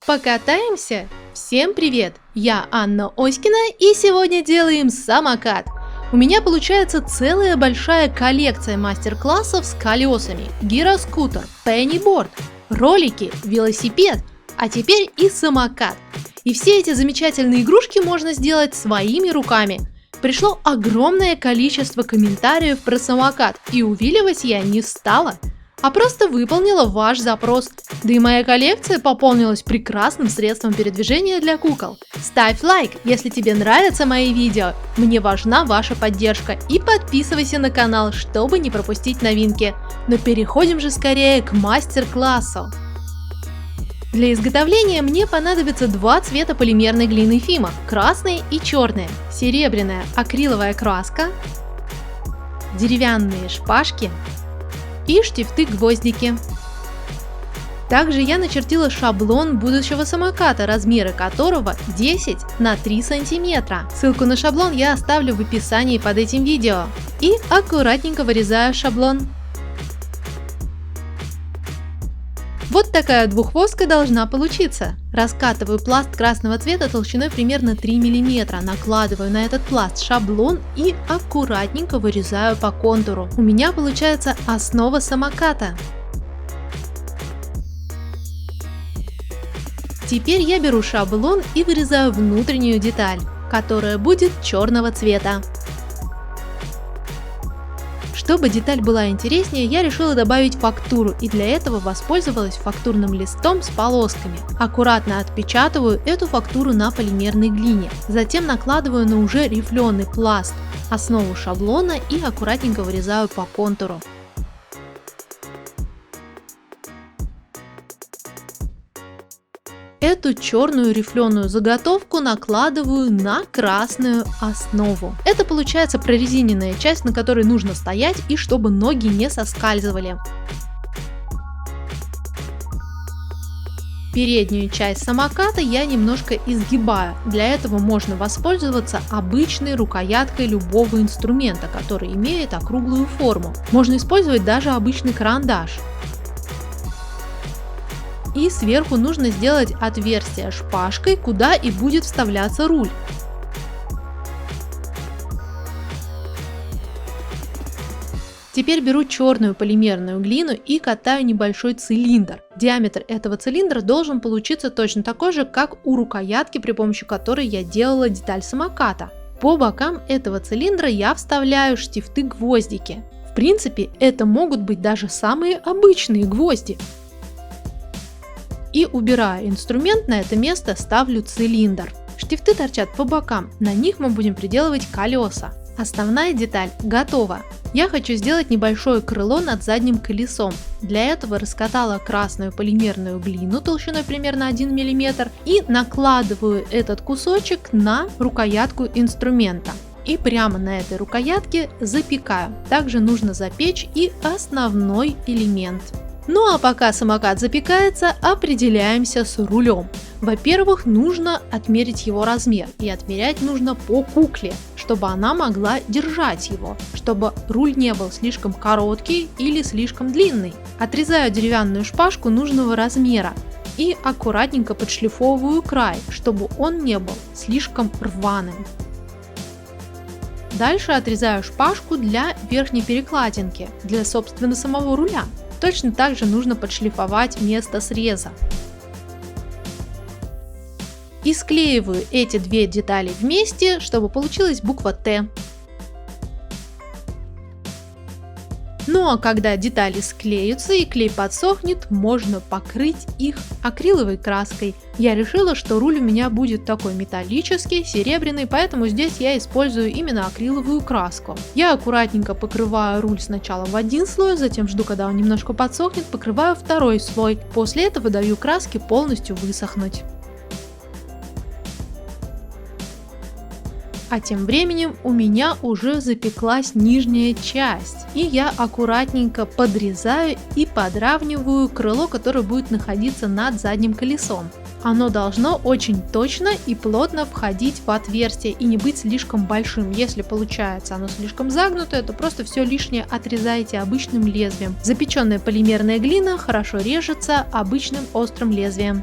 Покатаемся? Всем привет! Я Анна Оськина, и сегодня делаем самокат. У меня получается целая большая коллекция мастер-классов с колесами, гироскутер, пенниборд, ролики, велосипед, а теперь и самокат. И все эти замечательные игрушки можно сделать своими руками. Пришло огромное количество комментариев про самокат, и увиливать я не стала, а просто выполнила ваш запрос. Да и моя коллекция пополнилась прекрасным средством передвижения для кукол. Ставь лайк, если тебе нравятся мои видео, мне важна ваша поддержка, и подписывайся на канал, чтобы не пропустить новинки. Но переходим же скорее к мастер-классу. Для изготовления мне понадобится два цвета полимерной глины Fima – красный и черный, серебряная акриловая краска, деревянные шпажки и штифты-гвоздики. Также я начертила шаблон будущего самоката, размеры которого 10 на 3 сантиметра. Ссылку на шаблон я оставлю в описании под этим видео. И аккуратненько вырезаю шаблон. Вот такая двухвостка должна получиться. Раскатываю пласт красного цвета толщиной примерно 3 мм, накладываю на этот пласт шаблон и аккуратненько вырезаю по контуру. У меня получается основа самоката. Теперь я беру шаблон и вырезаю внутреннюю деталь, которая будет черного цвета. Чтобы деталь была интереснее, я решила добавить фактуру, и для этого воспользовалась фактурным листом с полосками. Аккуратно отпечатываю эту фактуру на полимерной глине, затем накладываю на уже рифленый пласт основу шаблона и аккуратненько вырезаю по контуру. Эту черную рифленую заготовку накладываю на красную основу. Это получается прорезиненная часть, на которой нужно стоять, и чтобы ноги не соскальзывали. Переднюю часть самоката я немножко изгибаю. Для этого можно воспользоваться обычной рукояткой любого инструмента, который имеет округлую форму. Можно использовать даже обычный карандаш. И сверху нужно сделать отверстие шпажкой, куда и будет вставляться руль. Теперь беру черную полимерную глину и катаю небольшой цилиндр. Диаметр этого цилиндра должен получиться точно такой же, как у рукоятки, при помощи которой я делала деталь самоката. По бокам этого цилиндра я вставляю штифты-гвоздики. В принципе, это могут быть даже самые обычные гвозди. И убирая инструмент, на это место ставлю цилиндр. Штифты торчат по бокам, на них мы будем приделывать колеса. Основная деталь готова. Я хочу сделать небольшое крыло над задним колесом. Для этого раскатала красную полимерную глину толщиной примерно 1 мм и накладываю этот кусочек на рукоятку инструмента. И прямо на этой рукоятке запекаю. Также нужно запечь и основной элемент. Ну а пока самокат запекается, определяемся с рулем. Во-первых, нужно отмерить его размер, и отмерять нужно по кукле, чтобы она могла держать его, чтобы руль не был слишком короткий или слишком длинный. Отрезаю деревянную шпажку нужного размера и аккуратненько подшлифовываю край, чтобы он не был слишком рваным. Дальше отрезаю шпажку для верхней перекладинки, для собственно самого руля. Точно так же нужно подшлифовать место среза. И склеиваю эти две детали вместе, чтобы получилась буква Т. Ну а когда детали склеются и клей подсохнет, можно покрыть их акриловой краской. Я решила, что руль у меня будет такой металлический, серебряный, поэтому здесь я использую именно акриловую краску. Я аккуратненько покрываю руль сначала в один слой, затем жду, когда он немножко подсохнет, покрываю второй слой. После этого даю краске полностью высохнуть. А тем временем у меня уже запеклась нижняя часть, и я аккуратненько подрезаю и подравниваю крыло, которое будет находиться над задним колесом. Оно должно очень точно и плотно входить в отверстие и не быть слишком большим. Если получается оно слишком загнутое, то просто все лишнее отрезайте обычным лезвием. Запеченная полимерная глина хорошо режется обычным острым лезвием.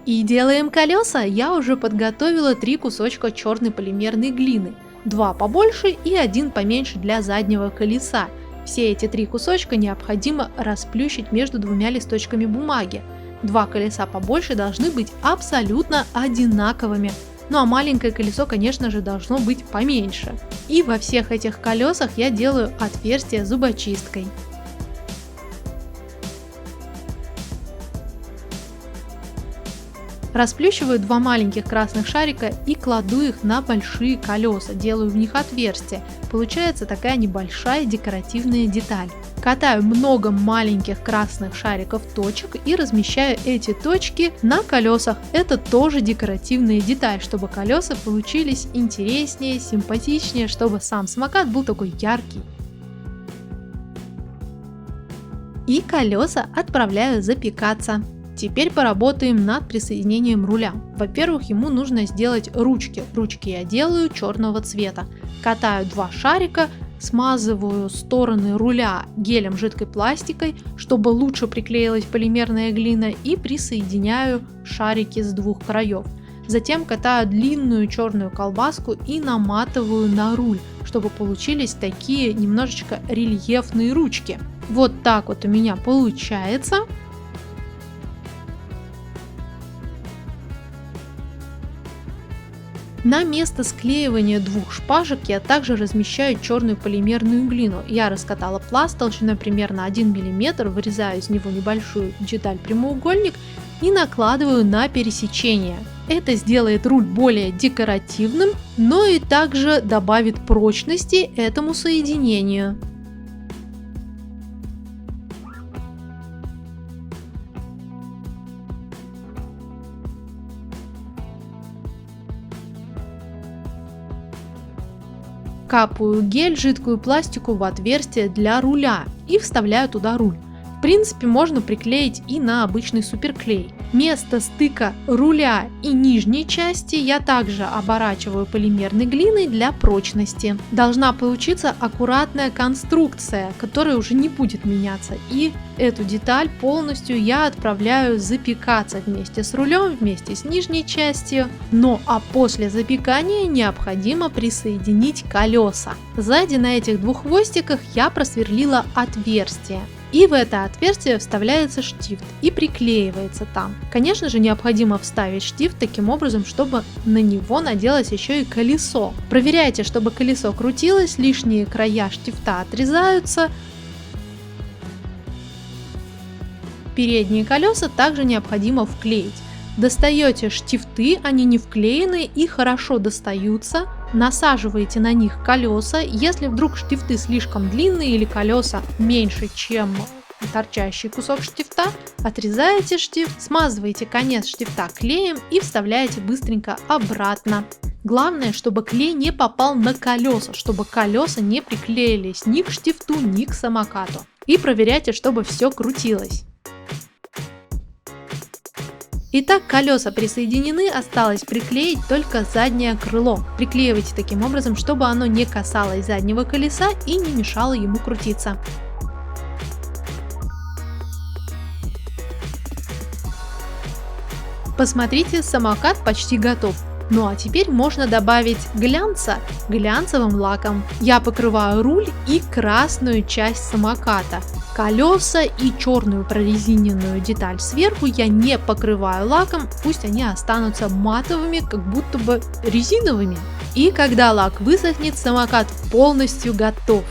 И делаем колеса. Я уже подготовила 3 кусочка черной полимерной глины. 2 побольше и 1 поменьше для заднего колеса. Все эти 3 кусочка необходимо расплющить между 2 листочками бумаги. 2 колеса побольше должны быть абсолютно одинаковыми. Ну а маленькое колесо, конечно же, должно быть поменьше. И во всех этих колесах я делаю отверстие зубочисткой. Расплющиваю 2 маленьких красных шарика и кладу их на большие колеса, делаю в них отверстия. Получается такая небольшая декоративная деталь. Катаю много маленьких красных шариков точек и размещаю эти точки на колесах. Это тоже декоративная деталь, чтобы колеса получились интереснее, симпатичнее, чтобы сам самокат был такой яркий. И колеса отправляю запекаться. Теперь поработаем над присоединением руля. Во-первых, ему нужно сделать ручки. Ручки я делаю черного цвета. Катаю 2 шарика, смазываю стороны руля гелем жидкой пластикой, чтобы лучше приклеилась полимерная глина, и присоединяю шарики с 2 краев. Затем катаю длинную черную колбаску и наматываю на руль, чтобы получились такие немножечко рельефные ручки. Вот так вот у меня получается. На место склеивания 2 шпажек я также размещаю черную полимерную глину. Я раскатала пласт толщиной примерно 1 мм, вырезаю из него небольшую деталь-прямоугольник и накладываю на пересечение. Это сделает руль более декоративным, но и также добавит прочности этому соединению. Капаю гель, жидкую пластику в отверстие для руля и вставляю туда руль. В принципе, можно приклеить и на обычный суперклей. Место стыка руля и нижней части я также оборачиваю полимерной глиной для прочности. Должна получиться аккуратная конструкция, которая уже не будет меняться. И эту деталь полностью я отправляю запекаться вместе с рулем, вместе с нижней частью. Ну а после запекания необходимо присоединить колеса. Сзади на этих 2 хвостиках я просверлила отверстие. И в это отверстие вставляется штифт и приклеивается там. Конечно же, необходимо вставить штифт таким образом, чтобы на него наделось еще и колесо. Проверяйте, чтобы колесо крутилось, лишние края штифта отрезаются. Передние колеса также необходимо вклеить. Достаете штифты, они не вклеены и хорошо достаются. Насаживаете на них колеса. Если вдруг штифты слишком длинные или колеса меньше, чем торчащий кусок штифта, отрезаете штифт, смазываете конец штифта клеем и вставляете быстренько обратно. Главное, чтобы клей не попал на колеса, чтобы колеса не приклеились ни к штифту, ни к самокату. И проверяйте, чтобы все крутилось. Итак, колеса присоединены, осталось приклеить только заднее крыло. Приклеивайте таким образом, чтобы оно не касалось заднего колеса и не мешало ему крутиться. Посмотрите, самокат почти готов. Ну а теперь можно добавить глянца глянцевым лаком. Я покрываю руль и красную часть самоката. Колеса и черную прорезиненную деталь сверху я не покрываю лаком, пусть они останутся матовыми, как будто бы резиновыми. И когда лак высохнет, самокат полностью готов.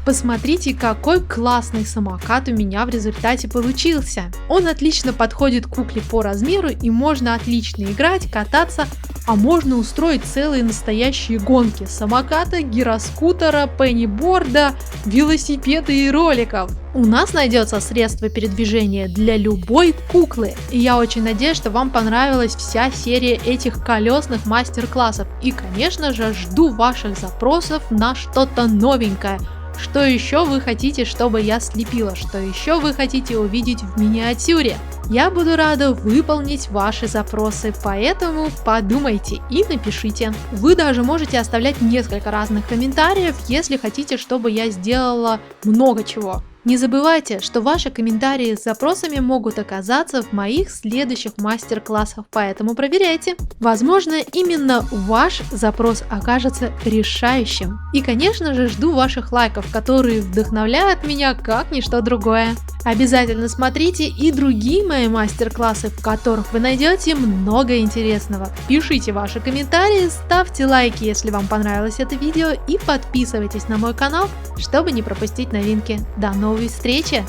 Посмотрите, какой классный самокат у меня в результате получился. Он отлично подходит кукле по размеру и можно отлично играть, кататься, а можно устроить целые настоящие гонки самоката, гироскутера, пенниборда, велосипеда и роликов. У нас найдется средство передвижения для любой куклы. И я очень надеюсь, что вам понравилась вся серия этих колесных мастер-классов. И, конечно же, жду ваших запросов на что-то новенькое. Что еще вы хотите, чтобы я слепила? Что еще вы хотите увидеть в миниатюре? Я буду рада выполнить ваши запросы, поэтому подумайте и напишите. Вы даже можете оставлять несколько разных комментариев, если хотите, чтобы я сделала много чего. Не забывайте, что ваши комментарии с запросами могут оказаться в моих следующих мастер-классах, поэтому проверяйте. Возможно, именно ваш запрос окажется решающим. И, конечно же, жду ваших лайков, которые вдохновляют меня как ничто другое. Обязательно смотрите и другие мои мастер-классы, в которых вы найдете много интересного. Пишите ваши комментарии, ставьте лайки, если вам понравилось это видео, и подписывайтесь на мой канал, чтобы не пропустить новинки. До новой встречи!